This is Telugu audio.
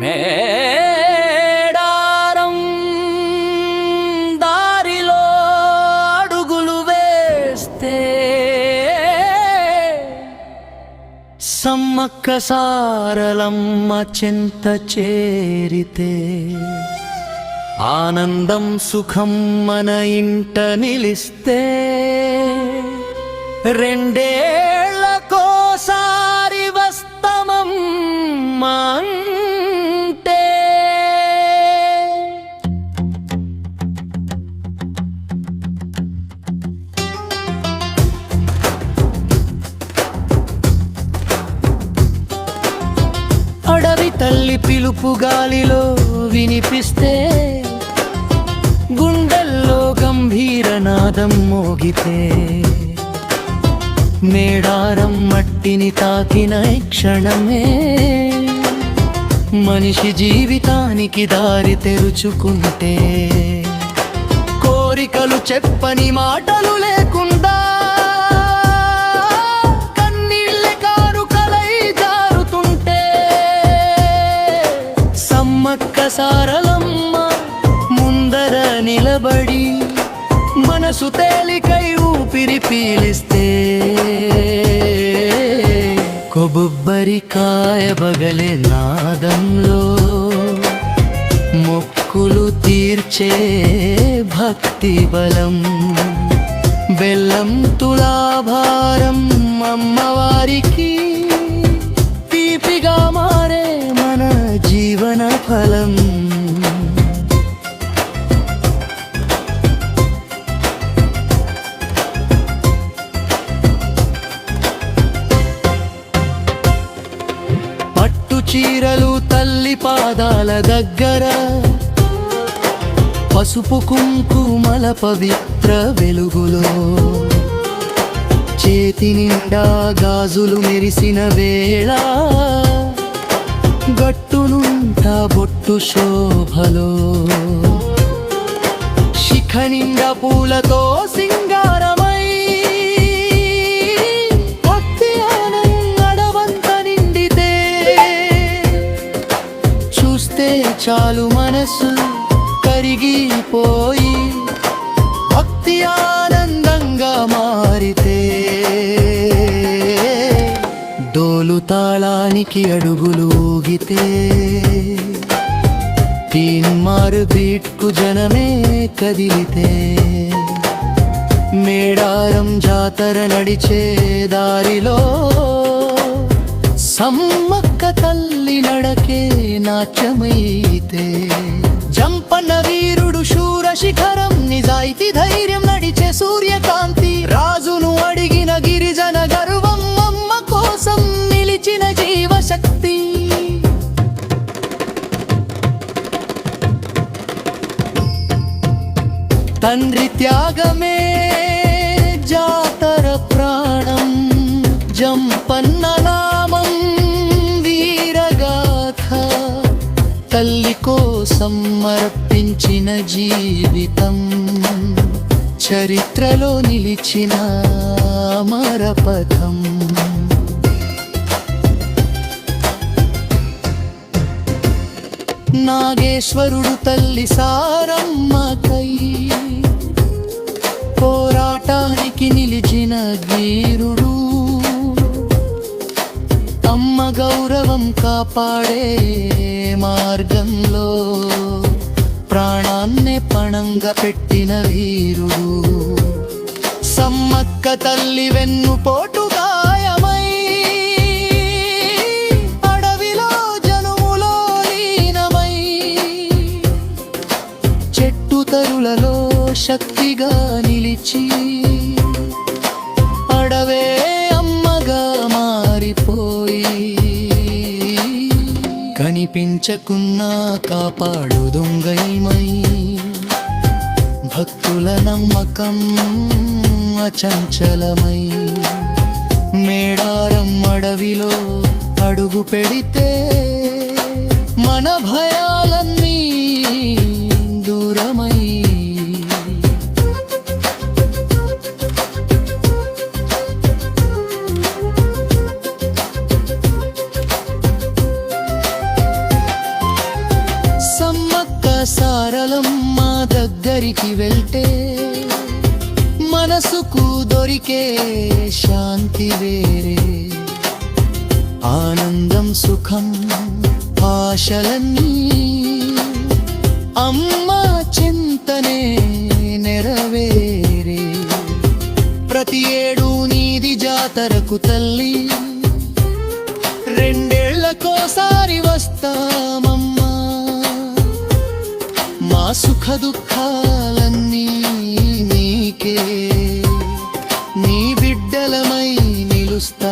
మేడారం దారిలో అడుగులు వేస్తే సమ్మక్క సారలమ్మ చెంత చేరితే ఆనందం సుఖం మన ఇంట నిలిస్తే రెండేళ్లకోసారి వస్తమమ్మా అంటే అడవి తల్లి పిలుపు గాలిలో వినిపిస్తే గుండెల్లో గంభీర నాదం మోగితే మేడారం మట్టిని తాకిన క్షణమే మనిషి జీవితానికి దారి తెరుచుకుంటే కోరికలు చెప్పని మాటలు లేకుండా కన్నీళ్ళే కారుకలై జారుతుంటే సమ్మక్క సారలమ్మ ముందర నిలబడి మనసు తేలికై ఊపిరి పీలిస్తే కొబ్బరికాయ బగలే నాదంలో మొక్కులు తీర్చే భక్తి బలం బెల్లం తులాభారం అమ్మవారికి తీపిగా మారే మన జీవన ఫలం చీరలు తల్లి పాదాల దగ్గర పసుపు కుంకుమల పవిత్ర వెలుగులో చేతి నిండా గాజులు మెరిసిన వేళ గట్టునుంటా బొట్టు శోభలో శిఖ నిండా పూలతో సింగారమై చాలు మనసు కరిగిపోయి భక్తి ఆనందంగా మారితే డోలు తాళానికి అడుగులు ఊగితే తీన్మారు బీట్కు జనమే కదిలితే మేడారం జాతర నడిచే దారిలో సమ్మక్క తల్లి నడకే నాట్యమైతే జంపన్న వీరుడు శూర శిఖరం నిజాయితీ ధైర్యం నడిచే సూర్యకాంతి రాజును అడిగిన గిరిజన గర్వం అమ్మ కోసం నిలిచిన జీవశక్తి తండ్రి త్యాగమే జాతర ప్రాణం జంపన్న నామం వీరగాథ తల్లి కోసం సమర్పించిన జీవితం చరిత్రలో నిలిచిన అమరపథం నాగేశ్వరుడు తల్లి సారమ్మకై పోరాటానికి నిలిచిన వీరుడు అమ్మ గౌరవం కాపాడే మార్గంలో ప్రాణాన్నే పణంగా పెట్టిన వీరుడు సమ్మక్క తల్లి వెన్నుపోటు గాయమై అడవిలో జనుములో లీనమై చెట్టు తరులలో శక్తిగా నిలిచి అడవే అమ్మగా మారిపోయి కనిపించకున్నా కాపాడు దొంగైమై భక్తుల నమ్మకం అచంచలమై మేడారం అడవిలో అడుగు పెడితే మన భయాలన్నీ దూరమై సారలమ్మ దగ్గరికి వెళ్తే మనసుకు దొరికే శాంతి వేరే. ఆనందం సుఖం ఆశలన్నీ అమ్మ చింతనే నెరవేరే. ప్రతి ఏడు నీది జాతరకు తల్లి, రెండేళ్లకోసారి వస్తామమ్మా. మా సుఖ దుఃఖాలన్నీ నీకే, నీ బిడ్డలమై నిలుస్తా.